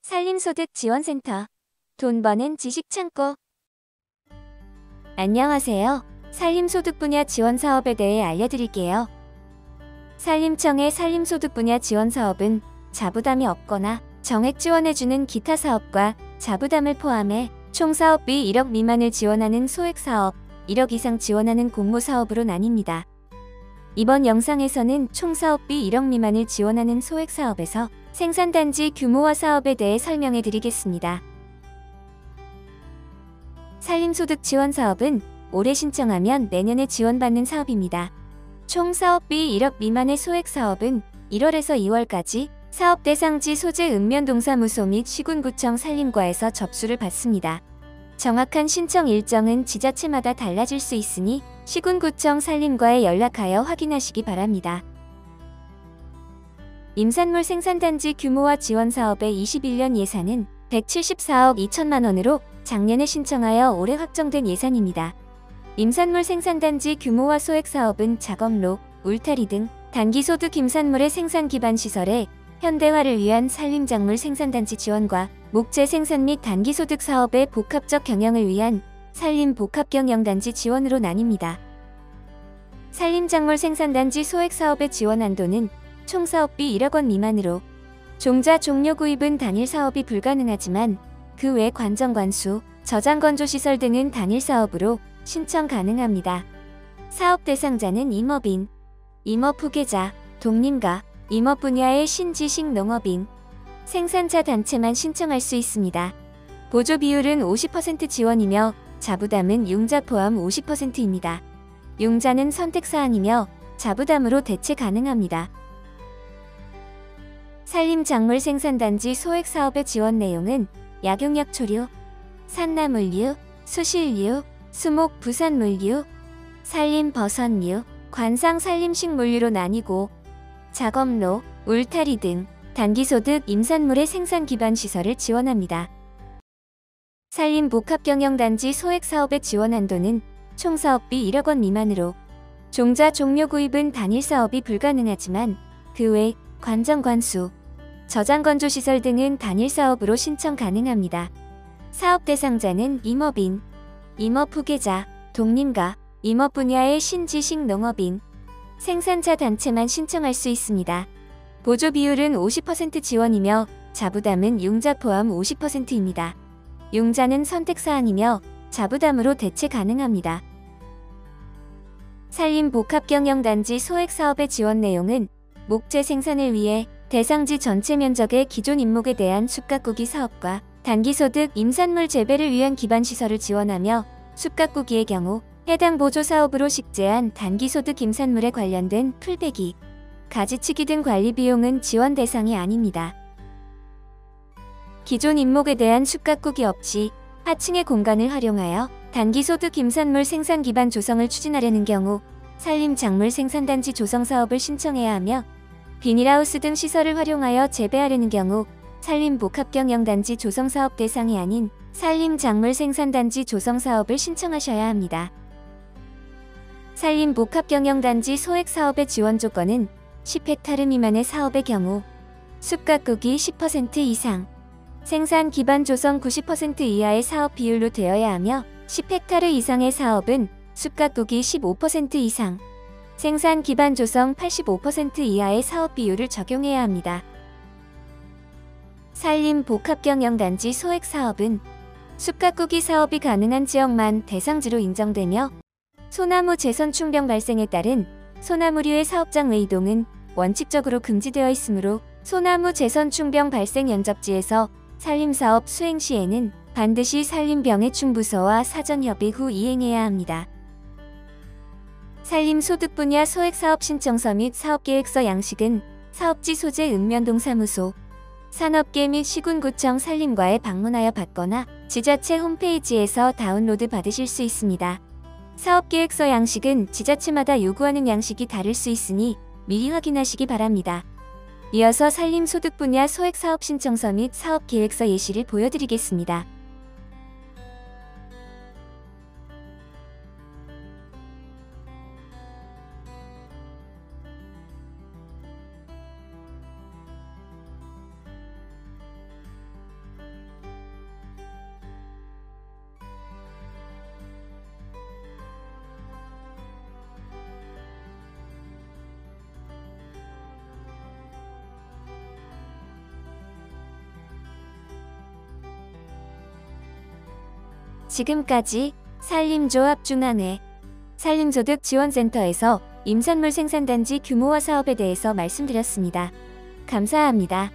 산림소득지원센터 돈 버는 지식창고. 안녕하세요. 산림소득 분야 지원 사업에 대해 알려드릴게요. 산림청의 산림소득 분야 지원 사업은 자부담이 없거나 정액 지원해주는 기타 사업과 자부담을 포함해 총 사업비 1억 미만을 지원하는 소액 사업, 1억 이상 지원하는 공모 사업으로 나뉩니다. 이번 영상에서는 총 사업비 1억 미만을 지원하는 소액 사업에서 생산단지 규모와 사업에 대해 설명해 드리겠습니다. 산림소득 지원 사업은 올해 신청하면 내년에 지원받는 사업입니다. 총 사업비 1억 미만의 소액 사업은 1월에서 2월까지 사업 대상지 소재 읍면동사무소 및 시군구청 산림과에서 접수를 받습니다. 정확한 신청 일정은 지자체마다 달라질 수 있으니 시군구청 산림과에 연락하여 확인하시기 바랍니다. 임산물 생산단지 규모와 지원 사업의 21년 예산은 174억 2천만 원으로 작년에 신청하여 올해 확정된 예산입니다. 임산물 생산단지 규모와 소액 사업은 작업로, 울타리 등 단기소득 임산물의 생산 기반 시설의 현대화를 위한 산림작물 생산단지 지원과 목재 생산 및 단기소득 사업의 복합적 경영을 위한 산림복합경영단지 지원으로 나뉩니다. 산림작물 생산단지 소액 사업의 지원 한도는 총 사업비 1억 원 미만으로 종자 종료 구입은 단일 사업이 불가능하지만 그 외 관정관수, 저장건조시설 등은 단일 사업으로 신청 가능합니다. 사업 대상자는 임업인, 임업 후계자, 독림가, 임업 분야의 신지식 농업인, 생산자 단체만 신청할 수 있습니다. 보조 비율은 50% 지원이며 자부담은 융자 포함 50%입니다. 융자는 선택사항이며 자부담으로 대체 가능합니다. 산림작물 생산단지 소액 사업의 지원 내용은 약용약초류, 산나물류, 수실류, 수목 부산물류, 산림버섯류, 관상산림식물류로 나뉘고 작업로, 울타리 등 단기소득 임산물의 생산 기반 시설을 지원합니다. 산림복합경영단지 소액 사업의 지원 한도는 총 사업비 1억 원 미만으로 종자 종료 구입은 단일 사업이 불가능하지만 그 외 관정관수, 저장건조시설 등은 단일 사업으로 신청 가능합니다. 사업 대상자는 임업인, 임업 후계자, 독림가, 임업 분야의 신지식 농업인, 생산자 단체만 신청할 수 있습니다. 보조 비율은 50% 지원이며 자부담은 융자 포함 50%입니다. 융자는 선택사항이며 자부담으로 대체 가능합니다. 산림복합경영단지 소액 사업의 지원 내용은 목재 생산을 위해 대상지 전체 면적의 기존 임목에 대한 숲가꾸기 사업과 단기소득 임산물 재배를 위한 기반시설을 지원하며 숲가꾸기의 경우 해당 보조사업으로 식재한 단기소득 임산물에 관련된 풀베기, 가지치기 등 관리 비용은 지원 대상이 아닙니다. 기존 임목에 대한 숲가꾸기 없이 하층의 공간을 활용하여 단기소득 임산물 생산 기반 조성을 추진하려는 경우 산림작물 생산단지 조성 사업을 신청해야 하며 비닐하우스 등 시설을 활용하여 재배하려는 경우 산림복합경영단지 조성사업 대상이 아닌 산림작물 생산단지 조성사업을 신청하셔야 합니다. 산림복합경영단지 소액 사업의 지원 조건은 10헥타르 미만의 사업의 경우 숲가꾸기 10% 이상, 생산 기반 조성 90% 이하의 사업 비율로 되어야 하며 10헥타르 이상의 사업은 숲가꾸기 15% 이상, 생산 기반 조성 85% 이하의 사업 비율을 적용해야 합니다. 산림복합경영단지 소액 사업은 숲가꾸기 사업이 가능한 지역만 대상지로 인정되며 소나무 재선 충병 발생에 따른 소나무류의 사업장 외 이동은 원칙적으로 금지되어 있으므로 소나무 재선 충병 발생 연접지에서 산림사업 수행 시에는 반드시 산림병해충부서와 사전 협의 후 이행해야 합니다. 산림소득 분야 소액사업 신청서 및 사업계획서 양식은 사업지 소재 읍면동사무소, 산업계 및 시군구청 산림과에 방문하여 받거나 지자체 홈페이지에서 다운로드 받으실 수 있습니다. 사업계획서 양식은 지자체마다 요구하는 양식이 다를 수 있으니 미리 확인하시기 바랍니다. 이어서 산림소득 분야 소액사업 신청서 및 사업계획서 예시를 보여드리겠습니다. 지금까지 산림조합 중앙회 산림소득지원센터에서 임산물 생산단지 규모와 사업에 대해서 말씀드렸습니다. 감사합니다.